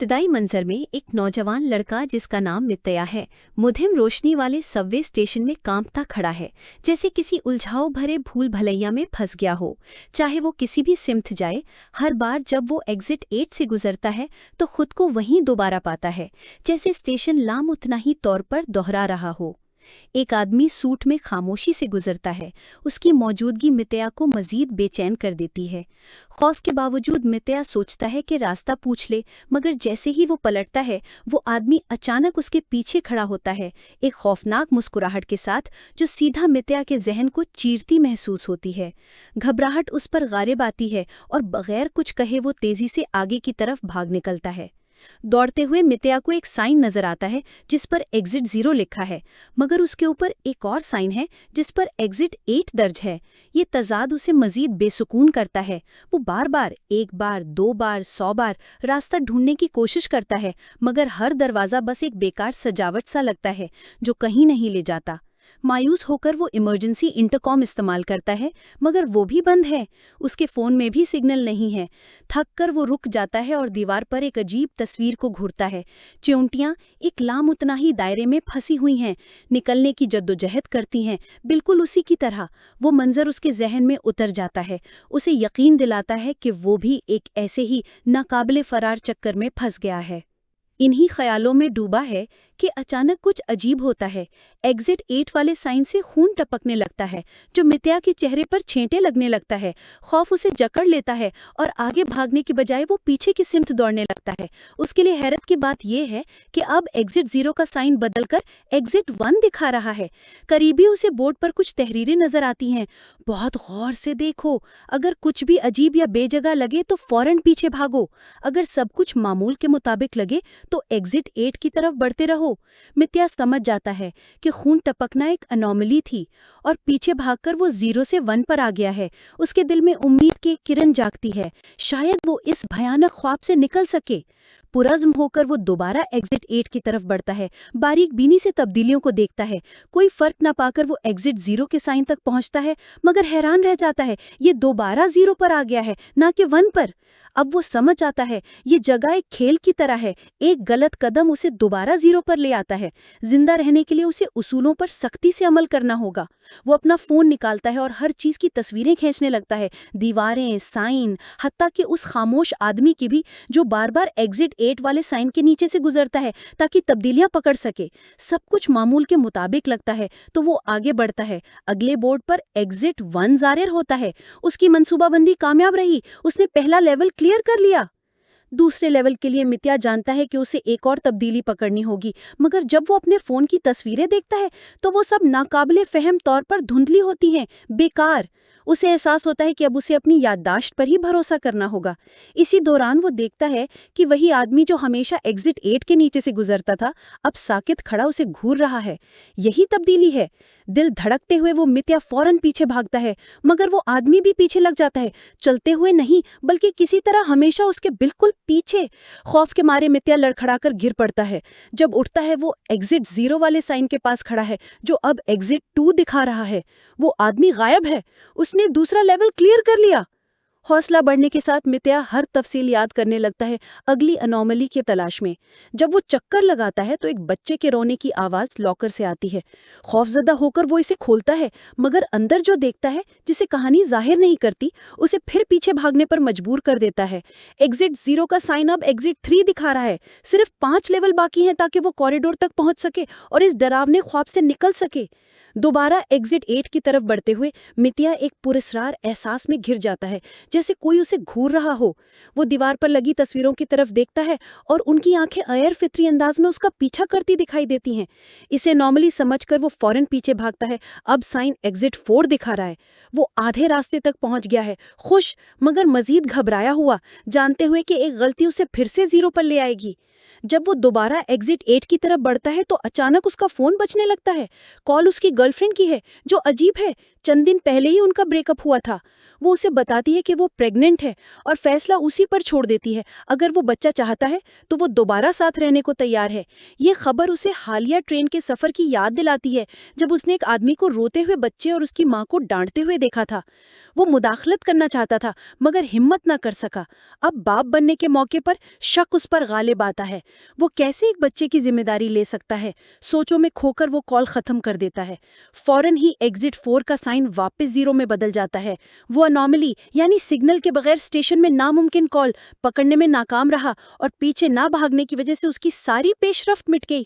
इब्तदाई मंजर में एक नौजवान लड़का जिसका नाम मित्तया है, मुधिम रोशनी वाले सबवे स्टेशन में कांपता खड़ा है, जैसे किसी उलझाव भरे भूल भलैया में फंस गया हो। चाहे वो किसी भी सिमत जाए, हर बार जब वो एग्जिट 8 से गुजरता है तो खुद को वहीं दोबारा पाता है, जैसे स्टेशन लामुतनाही तौर पर दोहरा रहा हो। एक आदमी सूट में खामोशी से गुजरता है। उसकी मौजूदगी मित्तया को मजीद बेचैन कर देती है। खौफ के बावजूद मित्तया सोचता है कि रास्ता पूछ ले, मगर जैसे ही वो पलटता है, वो आदमी अचानक उसके पीछे खड़ा होता है, एक खौफनाक मुस्कुराहट के साथ जो सीधा मित्तया के जहन को चीरती महसूस होती है। घबराहट उस पर गालिब आती है और बगैर कुछ कहे वो तेजी से आगे की तरफ भाग निकलता है। दौड़ते हुए मित्तया को एक साइन नजर आता है जिस पर एग्जिट 0 लिखा है, मगर उसके ऊपर एक और साइन है जिस पर एग्जिट 8 दर्ज है। ये तजाद उसे मजीद बेसुकून करता है। वो बार बार, एक बार, 2 बार, 100 बार रास्ता ढूंढने की कोशिश करता है, मगर हर दरवाज़ा बस एक बेकार सजावट सा लगता है जो कहीं नहीं ले जाता। मायूस होकर वो इमरजेंसी इंटरकॉम इस्तेमाल करता है, मगर वो भी बंद है। उसके फ़ोन में भी सिग्नल नहीं है। थक कर वो रुक जाता है और दीवार पर एक अजीब तस्वीर को घूरता है। चिंटियाँ एक लामुतनाही दायरे में फंसी हुई हैं, निकलने की जद्दोजहद करती हैं, बिल्कुल उसी की तरह। वो मंजर उसके जहन में उतर जाता है, उसे यकीन दिलाता है कि वो भी एक ऐसे ही नाकाबिले फरार चक्कर में फंस गया है। इन्हीं ख्यालों में डूबा है कि अचानक कुछ अजीब होता है। एग्जिट 8 वाले साइन से खून टपकने लगता है, जो मित्तया के चेहरे पर छेंटे लगने लगता है। खौफ उसे जकड़ लेता है और आगे भागने की बजाय वो पीछे की सिमत दौड़ने लगता है। उसके लिए हैरत की बात यह है कि अब एग्जिट 0 का साइन बदलकर एग्जिट 1 दिखा रहा है। करीबी उसे बोर्ड पर कुछ तहरीरें नजर आती हैं। बहुत गौर से देखो, अगर कुछ भी अजीब या बेजगह लगे तो फौरन पीछे भागो। अगर सब कुछ मामूल के मुताबिक लगे तो एग्जिट 8 की तरफ बढ़ते रहो। मित्तया समझ जाता है कि खून टपकना एक अनोमली थी और पीछे भागकर वो 0 से 1 पर आ गया है। उसके दिल में उम्मीद की किरण जागती है, शायद वो इस भयानक ख्वाब से निकल सके। पुरज़्म होकर वो दोबारा एग्जिट 8 की तरफ बढ़ता है, बारीक बीनी से तब्दीलियों को देखता है। कोई फर्क ना पाकर वो एग्जिट 0 के साइन तक पहुंचता है, मगर हैरान रह जाता है, ये दोबारा 0 पर आ गया है, ना कि 1 पर। अब वो समझ आता है ये जगह एक खेल की तरह है, एक गलत कदम उसे दोबारा 0 पर ले आता है। जिंदा रहने के लिए उसे उसूलों पर सख्ती से अमल करना होगा। वो अपना फ़ोन निकालता है और हर चीज़ की तस्वीरें खींचने लगता है, दीवारें, साइन, हत्ता कि उस खामोश आदमी की भी जो बार बार एग्जिट 8 वाले साइन के नीचे से गुजरता है ताकि तब्दीलियां पकड़ सके। सब कुछ मामूल के मुताबिक लगता है तो वो आगे बढ़ता है। अगले बोर्ड पर एग्जिट 1 ज़ाहिर होता है। उसकी मंसूबाबंदी कामयाब रही, उसने पहला लेवल क्लियर कर लिया। दूसरे लेवल के लिए मित्तया जानता है कि उसे एक और तब्दीली पकड़नी होगी, मगर जब वो अपने फ़ोन की तस्वीरें देखता है तो वो सब नाकाबिले फ़हम तौर पर धुंधली होती हैं, बेकार। उसे एहसास होता है कि अब उसे अपनी याददाश्त पर ही भरोसा करना होगा। इसी दौरान वो देखता है कि वही आदमी जो हमेशा एग्जिट 8 के नीचे से गुजरता था, अब साकित खड़ा उसे घूर रहा है। यही तब्दीली है। दिल धड़कते हुए वो मित्तया फौरन पीछे भागता है, मगर वो आदमी भी पीछे लग जाता है, चलते हुए नहीं बल्कि किसी तरह हमेशा उसके बिल्कुल पीछे। खौफ के मारे मित्तया लड़खड़ाकर गिर पड़ता है। जब उठता है वो एग्जिट 0 वाले साइन के पास खड़ा है, जो अब एग्जिट 2 दिखा रहा है। वो आदमी गायब है, उसने दूसरा लेवल क्लियर कर लिया। हौसला बढ़ने के साथ मित्तया हर तफसील याद करने लगता है, अगली अनोमली की तलाश में। जब वो चक्कर लगाता है तो एक बच्चे के रोने की आवाज़ लॉकर से आती है। खौफजदा होकर वो इसे खोलता है, मगर अंदर जो देखता है, जिसे कहानी जाहिर नहीं करती, उसे फिर पीछे भागने पर मजबूर कर देता है। एग्जिट 0 का साइन अब एग्जिट 3 दिखा रहा है। सिर्फ 5 लेवल बाकी हैं ताकि वो कॉरिडोर तक पहुंच सके और इस डरावने ख्वाब से निकल सके। दोबारा एग्जिट 8 की तरफ बढ़ते हुए मित्तया एक पुरस्रार एहसास में घिर जाता है, जैसे कोई उसे घूर रहा हो। वो दीवार पर लगी तस्वीरों की तरफ देखता है और उनकी आंखें गैर फित्री अंदाज में उसका पीछा करती दिखाई देती हैं। इसे नॉर्मली समझकर वो फौरन पीछे भागता है। अब साइन एग्जिट 4 दिखा रहा है। वो आधे रास्ते तक पहुंच गया है, खुश मगर मजीद घबराया हुआ, जानते हुए कि एक गलती उसे फिर से 0 पर ले आएगी। जब वो दोबारा एग्जिट 8 की तरफ बढ़ता है तो अचानक उसका फ़ोन बजने लगता है। कॉल उसकी गर्लफ्रेंड की है, जो अजीब है। चंद दिन पहले ही उनका ब्रेकअप हुआ था। वो उसे बताती है कि वो प्रेग्नेंट है और फैसला उसी पर छोड़ देती है। अगर वो बच्चा चाहता है तो वो दोबारा साथ रहने को तैयार है। ये खबर उसे हालिया ट्रेन के सफर की याद दिलाती है, जब उसने एक आदमी को रोते हुए बच्चे और उसकी माँ को डांटते हुए देखा था। वो मुदाखलत करना चाहता था मगर हिम्मत न कर सका। अब बाप बनने के मौके पर शक उस पर गालिब आता है। वो कैसे एक बच्चे की जिम्मेदारी ले सकता है? सोचों में खोकर वो कॉल खत्म कर देता है। फौरन ही एग्जिट 4 का साइन वापस 0 में बदल जाता है। वो अनॉमली यानी सिग्नल के बगैर स्टेशन में नामुमकिन कॉल पकड़ने में नाकाम रहा और पीछे ना भागने की वजह से उसकी सारी पेशरफ्त मिट गई।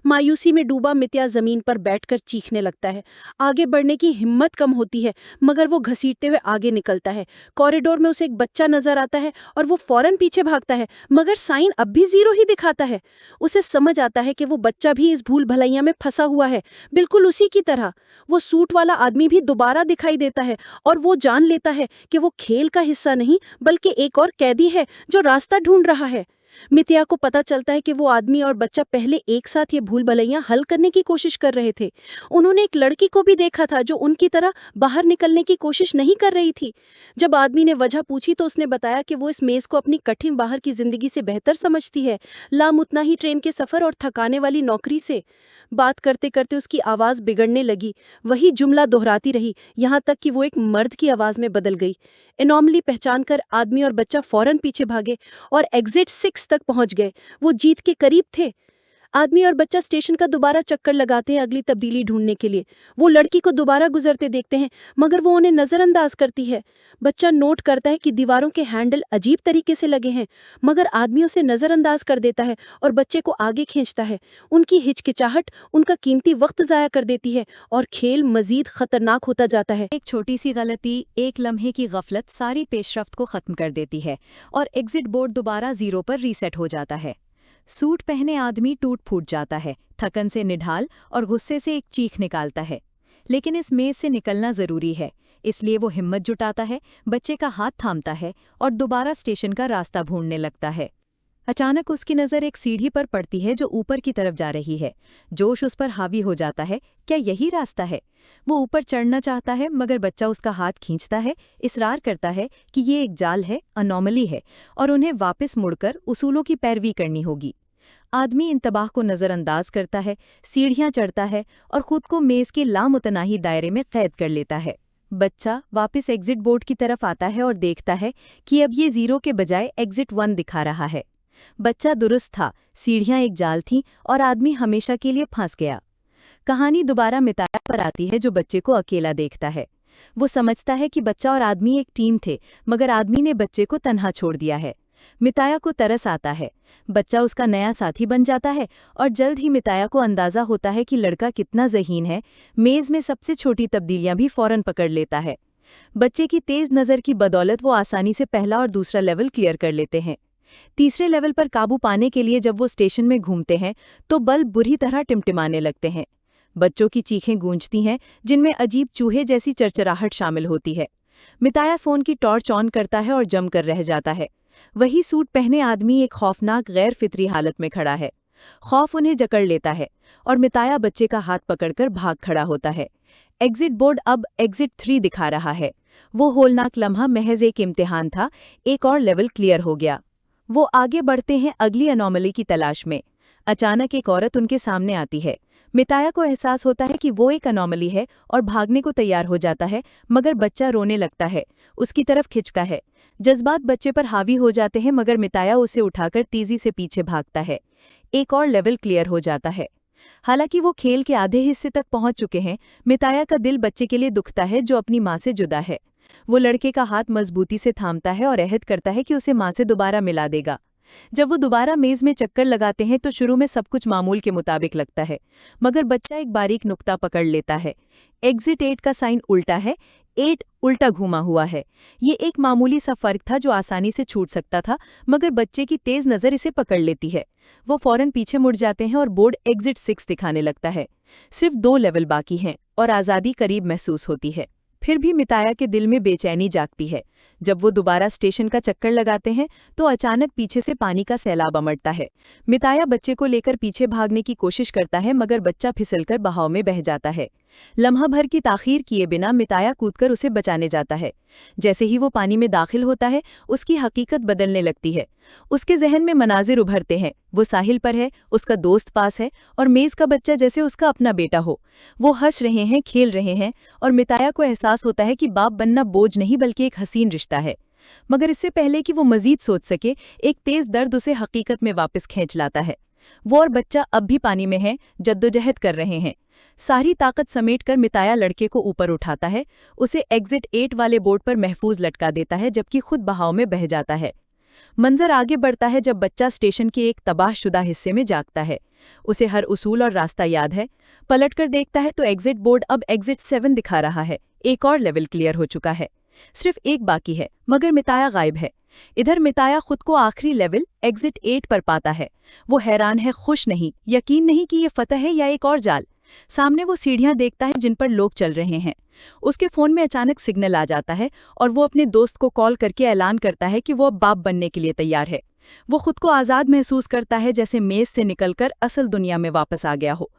मायूसी में डूबा मित्या जमीन पर बैठकर चीखने लगता है। आगे बढ़ने की हिम्मत कम होती है मगर वो घसीटते हुए आगे निकलता है। कॉरिडोर में उसे एक बच्चा नजर आता है और वो फौरन पीछे भागता है मगर साइन अब भी 0 ही दिखाता है। उसे समझ आता है कि वो बच्चा भी इस भूल भलैया में फंसा हुआ है, बिल्कुल उसी की तरह। वो सूट वाला आदमी भी दोबारा दिखाई देता है और वो जान लेता है कि वो खेल का हिस्सा नहीं बल्कि एक और कैदी है जो रास्ता ढूंढ रहा है। मित्या को पता चलता है कि वो आदमी और बच्चा पहले एक साथ ये भूल भलैया हल करने की कोशिश कर रहे थे। उन्होंने एक लड़की को भी देखा था जो उनकी तरह बाहर निकलने की कोशिश नहीं कर रही थी। जब आदमी ने वजह पूछी तो उसने बताया कि वो इस मेज को अपनी कठिन बाहर की जिंदगी से बेहतर समझती है, लामुतना ही ट्रेन के सफर और थकाने वाली नौकरी से। बात करते करते उसकी आवाज बिगड़ने लगी, वही जुमला दोहराती रही, यहाँ तक कि वो एक मर्द की आवाज में बदल गई। एनॉमली पहचान कर आदमी और बच्चा फौरन पीछे भागे और एग्जिट 6 तक पहुंच गए। वो जीत के करीब थे। आदमी और बच्चा स्टेशन का दोबारा चक्कर लगाते हैं अगली तब्दीली ढूंढने के लिए। वो लड़की को दोबारा गुजरते देखते हैं मगर वो उन्हें नजरअंदाज करती है। बच्चा नोट करता है कि दीवारों के हैंडल अजीब तरीके से लगे हैं मगर आदमी उसे नजरअंदाज कर देता है और बच्चे को आगे खींचता है। उनकी हिचकिचाहट उनका कीमती वक्त जाया कर देती है और खेल मजीद खतरनाक होता जाता है। एक छोटी सी गलती, एक लम्हे की गफलत सारी पेशरफ्त को खत्म कर देती है और एग्जिट बोर्ड दोबारा 0 पर रीसेट हो जाता है। सूट पहने आदमी टूट फूट जाता है, थकन से निढाल और गुस्से से एक चीख निकालता है। लेकिन इस मेज से निकलना जरूरी है, इसलिए वो हिम्मत जुटाता है, बच्चे का हाथ थामता है और दोबारा स्टेशन का रास्ता ढूंढने लगता है। अचानक उसकी नज़र एक सीढ़ी पर पड़ती है जो ऊपर की तरफ जा रही है। जोश उस पर हावी हो जाता है, क्या यही रास्ता है? वो ऊपर चढ़ना चाहता है मगर बच्चा उसका हाथ खींचता है, इसरार करता है कि ये एक जाल है, अनॉमली है और उन्हें वापस मुड़कर उसूलों की पैरवी करनी होगी। आदमी इंतबाह को नज़रअंदाज करता है, सीढ़ियाँ चढ़ता है और खुद को मेज़ के लामुतनाही दायरे में कैद कर लेता है। बच्चा वापस एग्जिट बोर्ड की तरफ आता है और देखता है कि अब ये 0 के बजाय एग्जिट 1 दिखा रहा है। बच्चा दुरुस्त था, सीढ़ियां एक जाल थीं और आदमी हमेशा के लिए फंस गया। कहानी दोबारा मिताया पर आती है जो बच्चे को अकेला देखता है। वो समझता है कि बच्चा और आदमी एक टीम थे मगर आदमी ने बच्चे को तन्हा छोड़ दिया है। मिताया को तरस आता है, बच्चा उसका नया साथी बन जाता है और जल्द ही मिताया को अंदाजा होता है कि लड़का कितना ज़हीन है। मेज़ में सबसे छोटी तब्दीलियां भी फौरन पकड़ लेता है। बच्चे की तेज़ नज़र की बदौलत वो आसानी से पहला और दूसरा लेवल क्लियर कर लेते हैं। तीसरे लेवल पर काबू पाने के लिए जब वो स्टेशन में घूमते हैं तो बल्ब बुरी तरह टिमटिमाने लगते हैं। बच्चों की चीखें गूंजती हैं जिनमें अजीब चूहे जैसी चरचराहट शामिल होती है। मिताया फ़ोन की टॉर्च ऑन करता है और जमकर रह जाता है। वही सूट पहने आदमी एक खौफनाक गैर फितरी हालत में खड़ा है। खौफ उन्हें जकड़ लेता है और मिताया बच्चे का हाथ पकड़कर भाग खड़ा होता है। एग्जिट बोर्ड अब एग्जिट 3 दिखा रहा है। वो होलनाक लम्हा महज एक इम्तिहान था, एक और लेवल क्लियर हो गया। वो आगे बढ़ते हैं अगली अनोमली की तलाश में। अचानक एक औरत उनके सामने आती है। मिताया को एहसास होता है कि वो एक अनोमली है और भागने को तैयार हो जाता है मगर बच्चा रोने लगता है, उसकी तरफ खिंचता है। जज्बात बच्चे पर हावी हो जाते हैं मगर मिताया उसे उठाकर तेजी से पीछे भागता है। एक और लेवल क्लियर हो जाता है। हालांकि वो खेल के आधे हिस्से तक पहुंच चुके हैं, मिताया का दिल बच्चे के लिए दुखता है जो अपनी माँ से जुदा है। वो लड़के का हाथ मजबूती से थामता है और अहद करता है कि उसे माँ से दोबारा मिला देगा। जब वो दोबारा मेज़ में चक्कर लगाते हैं तो शुरू में सब कुछ मामूल के मुताबिक लगता है मगर बच्चा एक बारीक नुक्ता पकड़ लेता है। एग्जिट 8 का साइन उल्टा है, 8 उल्टा घूमा हुआ है। ये एक मामूली सा फर्क था जो आसानी से छूट सकता था मगर बच्चे की तेज नज़र इसे पकड़ लेती है। वो फौरन पीछे मुड़ जाते हैं और बोर्ड एग्जिट 6 दिखाने लगता है। सिर्फ 2 लेवल बाकी हैं और आज़ादी करीब महसूस होती है। फिर भी मिताया के दिल में बेचैनी जागती है। जब वो दोबारा स्टेशन का चक्कर लगाते हैं तो अचानक पीछे से पानी का सैलाब उमड़ता है। मिताया बच्चे को लेकर पीछे भागने की कोशिश करता है मगर बच्चा फिसलकर बहाव में बह जाता है। लम्हा भर की ताखीर किए बिना मिताया कूदकर उसे बचाने जाता है। जैसे ही वो पानी में दाखिल होता है, उसकी हकीकत बदलने लगती है। उसके जहन में मनाजिर उभरते हैं। वो साहिल पर है, उसका दोस्त पास है और मेज़ का बच्चा जैसे उसका अपना बेटा हो। वो हंस रहे हैं, खेल रहे हैं और मिताया को एहसास होता है कि बाप बनना बोझ नहीं बल्कि एक हसीन रिश्ता है। मगर इससे पहले कि वो मजीद सोच सके, एक तेज दर्द उसे हकीकत में वापस खींच लाता है। वो और बच्चा अब भी पानी में है, जद्दोजहद कर रहे हैं। सारी ताकत समेटकर मिताया लड़के को ऊपर उठाता है, उसे एग्जिट 8 वाले बोर्ड पर महफूज लटका देता है, जबकि खुद बहाव में बह जाता है। मंजर आगे बढ़ता है जब बच्चा स्टेशन के एक तबाहशुदा हिस्से में जागता है। उसे हर उसूल और रास्ता याद है। पलटकर देखता है तो एग्जिट बोर्ड अब एग्जिट 7 दिखा रहा है। एक और लेवल क्लियर हो चुका है, सिर्फ एक बाकी है, मगर मिताया गायब है। इधर मिताया खुद को आखिरी लेवल एग्जिट 8 पर पाता है। वो हैरान है, खुश नहीं, यकीन नहीं कि ये फतह है या एक और जाल। सामने वो सीढ़ियां देखता है जिन पर लोग चल रहे हैं। उसके फोन में अचानक सिग्नल आ जाता है और वो अपने दोस्त को कॉल करके ऐलान करता है कि वो अब बाप बनने के लिए तैयार है। वो खुद को आज़ाद महसूस करता है, जैसे मेज़ से निकलकर असल दुनिया में वापस आ गया हो।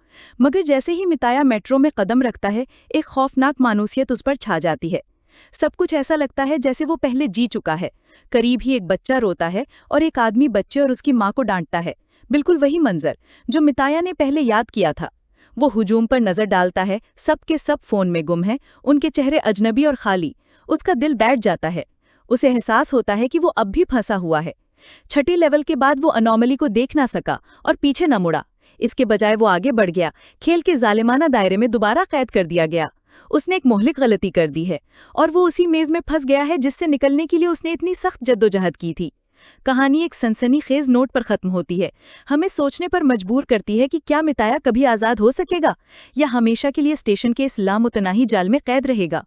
मगर जैसे ही मिताया मेट्रो में कदम रखता है, एक खौफनाक मानूसियत उस पर छा जाती है। सब कुछ ऐसा लगता है जैसे वो पहले जी चुका है। करीब ही एक बच्चा रोता है और एक आदमी बच्चे और उसकी माँ को डांटता है। बिल्कुल वही मंजर जो मिताया ने पहले याद किया था। वो हुजूम पर नजर डालता है, सब के सब फोन में गुम हैं, उनके चेहरे अजनबी और खाली। उसका दिल बैठ जाता है। उसे एहसास होता है कि वो अब भी फंसा हुआ है। छठी लेवल के बाद वो अनोमली को देख ना सका और पीछे न मुड़ा। इसके बजाय वो आगे बढ़ गया। खेल के जालिमाना दायरे में दोबारा कैद कर दिया गया। उसने एक मोहलिक गलती कर दी है और वो उसी मेज में फंस गया है जिससे निकलने के लिए उसने इतनी सख्त जद्दोजहद की थी। कहानी एक सनसनीखेज नोट पर खत्म होती है। हमें सोचने पर मजबूर करती है कि क्या मिताया कभी आज़ाद हो सकेगा या हमेशा के लिए स्टेशन के इस लामुतनाही जाल में कैद रहेगा।